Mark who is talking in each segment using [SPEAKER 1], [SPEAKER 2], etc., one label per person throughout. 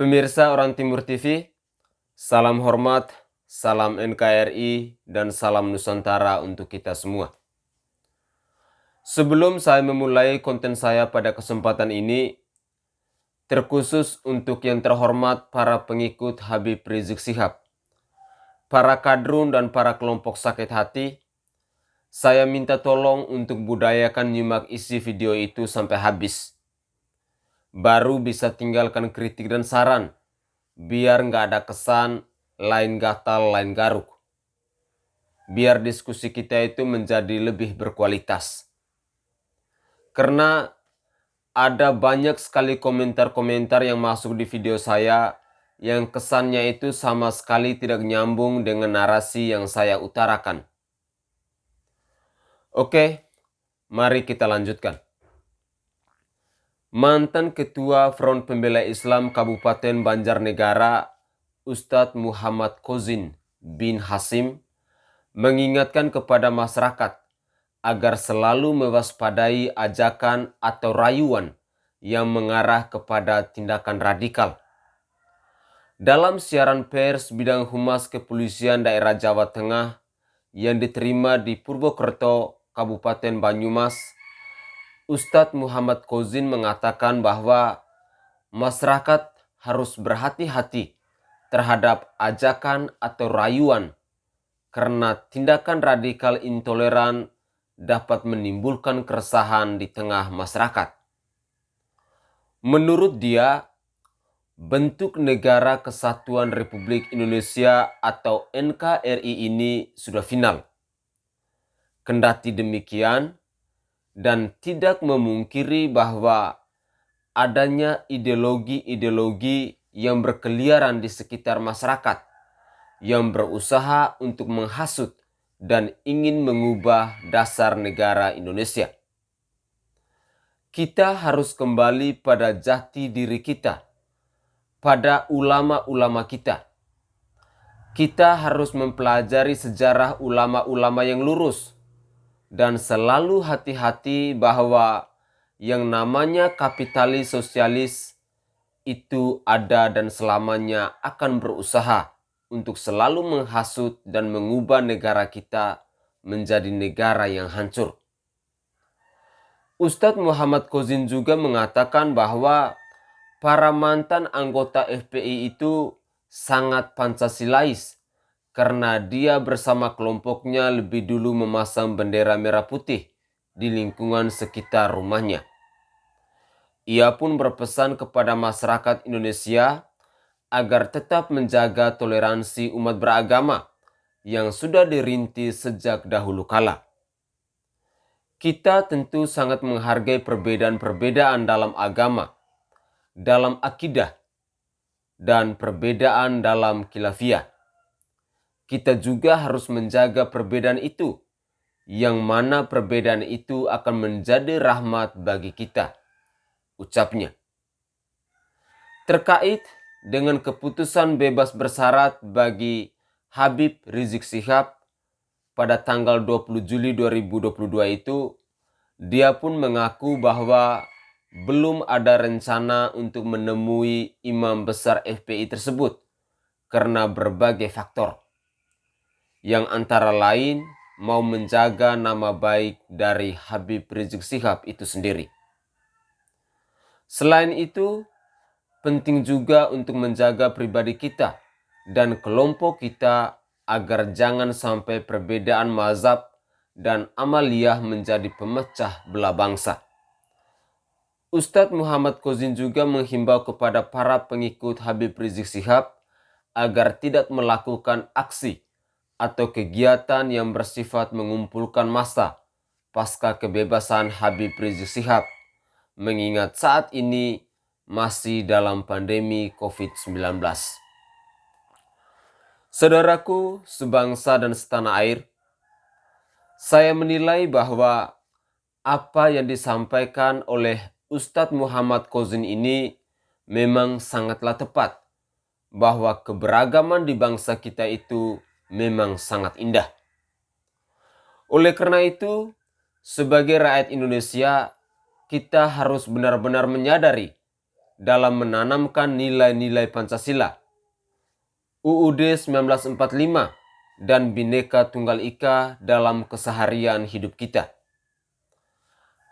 [SPEAKER 1] Pemirsa Orang Timur TV, salam hormat, salam NKRI, dan salam Nusantara untuk kita semua. Sebelum saya memulai konten saya pada kesempatan ini, terkhusus untuk yang terhormat para pengikut Habib Rizik Syihab, para kadrun dan para kelompok sakit hati, saya minta tolong untuk budayakan nyimak isi video itu sampai habis. Baru bisa tinggalkan kritik dan saran, biar nggak ada kesan lain gatal lain garuk. Biar diskusi kita itu menjadi lebih berkualitas. Karena ada banyak sekali komentar-komentar yang masuk di video saya yang kesannya itu sama sekali tidak nyambung dengan narasi yang saya utarakan. Oke, mari kita lanjutkan. Mantan Ketua Front Pembela Islam Kabupaten Banjarnegara, Ustadz Muhammad Kozin bin Hasim, mengingatkan kepada masyarakat agar selalu mewaspadai ajakan atau rayuan yang mengarah kepada tindakan radikal. Dalam siaran pers bidang humas kepolisian daerah Jawa Tengah yang diterima di Purwokerto, Kabupaten Banyumas, Ustadz Muhammad Kozin mengatakan bahwa masyarakat harus berhati-hati terhadap ajakan atau rayuan karena tindakan radikal intoleran dapat menimbulkan keresahan di tengah masyarakat. Menurut dia, bentuk Negara Kesatuan Republik Indonesia atau NKRI ini sudah final. Kendati demikian, dan tidak memungkiri bahwa adanya ideologi-ideologi yang berkeliaran di sekitar masyarakat yang berusaha untuk menghasut dan ingin mengubah dasar negara Indonesia. Kita harus kembali pada jati diri kita, pada ulama-ulama kita. Kita harus mempelajari sejarah ulama-ulama yang lurus dan selalu hati-hati bahwa yang namanya kapitalis sosialis itu ada dan selamanya akan berusaha untuk selalu menghasut dan mengubah negara kita menjadi negara yang hancur. Ustadz Muhammad Kozin juga mengatakan bahwa para mantan anggota FPI itu sangat Pancasilais karena dia bersama kelompoknya lebih dulu memasang bendera merah putih di lingkungan sekitar rumahnya. Ia pun berpesan kepada masyarakat Indonesia agar tetap menjaga toleransi umat beragama yang sudah dirintis sejak dahulu kala. Kita tentu sangat menghargai perbedaan-perbedaan dalam agama, dalam akidah, dan perbedaan dalam khilafiyah. Kita juga harus menjaga perbedaan itu, yang mana perbedaan itu akan menjadi rahmat bagi kita, ucapnya. Terkait dengan keputusan bebas bersyarat bagi Habib Rizik Syihab pada tanggal 20 Juli 2022 itu, dia pun mengaku bahwa belum ada rencana untuk menemui imam besar FPI tersebut karena berbagai faktor, yang antara lain mau menjaga nama baik dari Habib Rizik Syihab itu sendiri. Selain itu, penting juga untuk menjaga pribadi kita dan kelompok kita agar jangan sampai perbedaan mazhab dan amaliyah menjadi pemecah belah bangsa. Ustadz Muhammad Kozin juga menghimbau kepada para pengikut Habib Rizik Syihab agar tidak melakukan aksi atau kegiatan yang bersifat mengumpulkan massa pasca kebebasan Habib Rizik Syihab, mengingat saat ini masih dalam pandemi COVID-19. Saudaraku sebangsa dan setanah air, saya menilai bahwa apa yang disampaikan oleh Ustadz Muhammad Kozin ini memang sangatlah tepat, bahwa keberagaman di bangsa kita itu memang sangat indah. Oleh karena itu, sebagai rakyat Indonesia, kita harus benar-benar menyadari dalam menanamkan nilai-nilai Pancasila, UUD 1945, dan Bhinneka Tunggal Ika dalam keseharian hidup kita.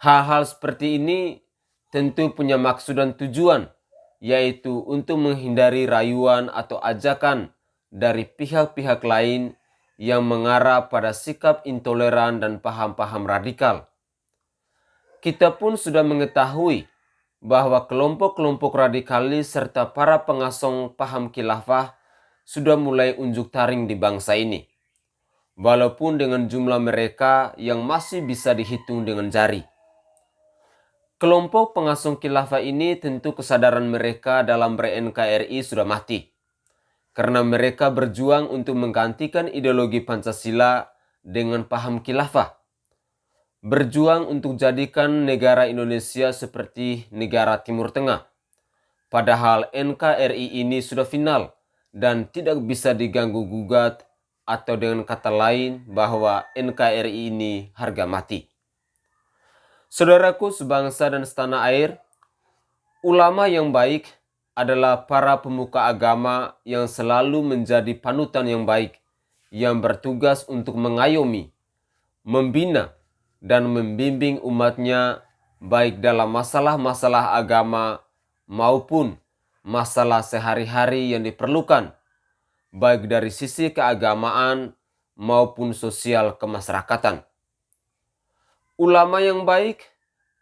[SPEAKER 1] Hal-hal seperti ini tentu punya maksud dan tujuan, yaitu untuk menghindari rayuan atau ajakan dari pihak-pihak lain yang mengarah pada sikap intoleran dan paham-paham radikal. Kita pun sudah mengetahui bahwa kelompok-kelompok radikalis serta para pengasong paham khilafah sudah mulai unjuk taring di bangsa ini, walaupun dengan jumlah mereka yang masih bisa dihitung dengan jari. Kelompok pengasong khilafah ini tentu kesadaran mereka dalam ber-NKRI sudah mati, karena mereka berjuang untuk menggantikan ideologi Pancasila dengan paham khilafah. Berjuang untuk jadikan negara Indonesia seperti negara Timur Tengah. Padahal NKRI ini sudah final dan tidak bisa diganggu-gugat, atau dengan kata lain bahwa NKRI ini harga mati. Saudaraku sebangsa dan setanah air, ulama yang baik adalah para pemuka agama yang selalu menjadi panutan yang baik, yang bertugas untuk mengayomi, membina, dan membimbing umatnya baik dalam masalah-masalah agama maupun masalah sehari-hari yang diperlukan, baik dari sisi keagamaan maupun sosial kemasyarakatan. Ulama yang baik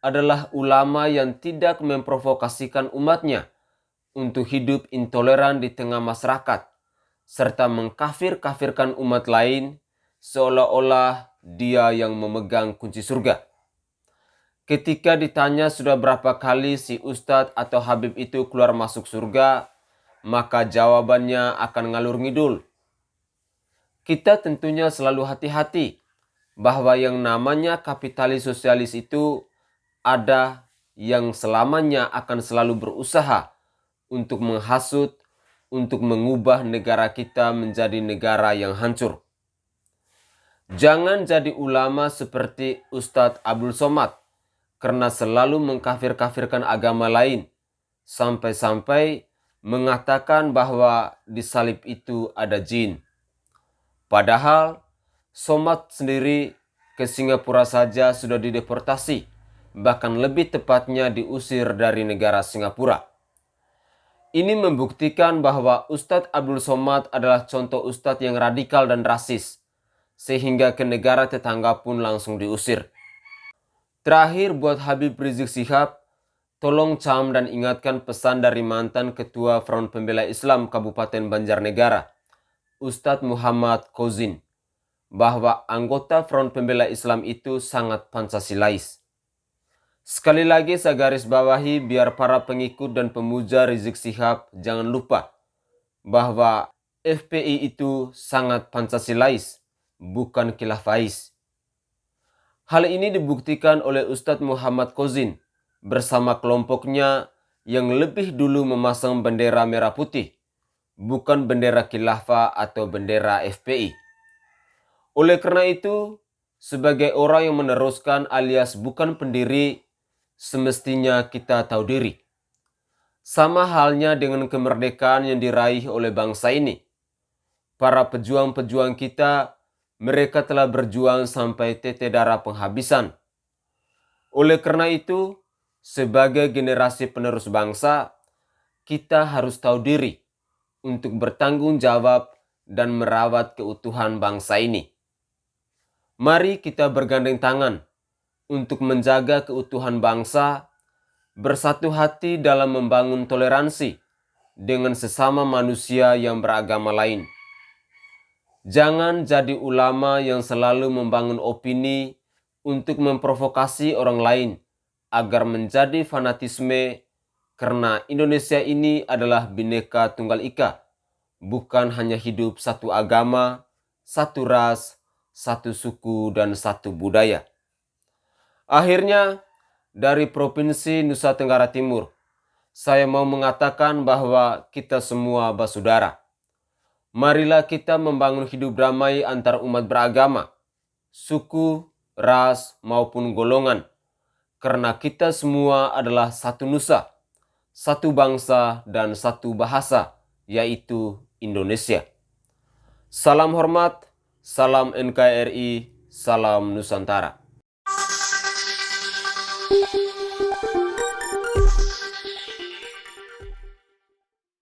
[SPEAKER 1] adalah ulama yang tidak memprovokasikan umatnya untuk hidup intoleran di tengah masyarakat, serta mengkafir-kafirkan umat lain seolah-olah dia yang memegang kunci surga. Ketika ditanya sudah berapa kali si Ustadz atau Habib itu keluar masuk surga, maka jawabannya akan ngalur ngidul. Kita tentunya selalu hati-hati bahwa yang namanya kapitalis sosialis itu ada yang selamanya akan selalu berusaha untuk menghasut, untuk mengubah negara kita menjadi negara yang hancur. Jangan jadi ulama seperti Ustadz Abdul Somad, karena selalu mengkafir-kafirkan agama lain, sampai-sampai mengatakan bahwa di salib itu ada jin. Padahal Somad sendiri ke Singapura saja sudah dideportasi, bahkan lebih tepatnya diusir dari negara Singapura. Ini membuktikan bahwa Ustadz Abdul Somad adalah contoh ustadz yang radikal dan rasis, sehingga ke negara tetangga pun langsung diusir. Terakhir buat Habib Rizik Syihab, tolong cam dan ingatkan pesan dari mantan Ketua Front Pembela Islam Kabupaten Banjarnegara, Ustadz Muhammad Kozin, bahwa anggota Front Pembela Islam itu sangat Pancasilais. Sekali lagi saya garis bawahi biar para pengikut dan pemuja Rizik Syihab jangan lupa bahwa FPI itu sangat Pancasilais, bukan khilafais. Hal ini dibuktikan oleh Ustadz Muhammad Kozin bersama kelompoknya yang lebih dulu memasang bendera merah putih, bukan bendera khilafah atau bendera FPI. Oleh karena itu, sebagai orang yang meneruskan alias bukan pendiri, semestinya kita tahu diri. Sama halnya dengan kemerdekaan yang diraih oleh bangsa ini. Para pejuang-pejuang kita, mereka telah berjuang sampai tetes darah penghabisan. Oleh karena itu, sebagai generasi penerus bangsa, kita harus tahu diri untuk bertanggung jawab dan merawat keutuhan bangsa ini. Mari kita bergandeng tangan untuk menjaga keutuhan bangsa, bersatu hati dalam membangun toleransi dengan sesama manusia yang beragama lain. Jangan jadi ulama yang selalu membangun opini untuk memprovokasi orang lain agar menjadi fanatisme, karena Indonesia ini adalah Bhinneka Tunggal Ika, bukan hanya hidup satu agama, satu ras, satu suku, dan satu budaya. Akhirnya, dari Provinsi Nusa Tenggara Timur, saya mau mengatakan bahwa kita semua bersaudara. Marilah kita membangun hidup damai antar umat beragama, suku, ras, maupun golongan, karena kita semua adalah satu nusa, satu bangsa dan satu bahasa, yaitu Indonesia. Salam hormat, salam NKRI, salam Nusantara.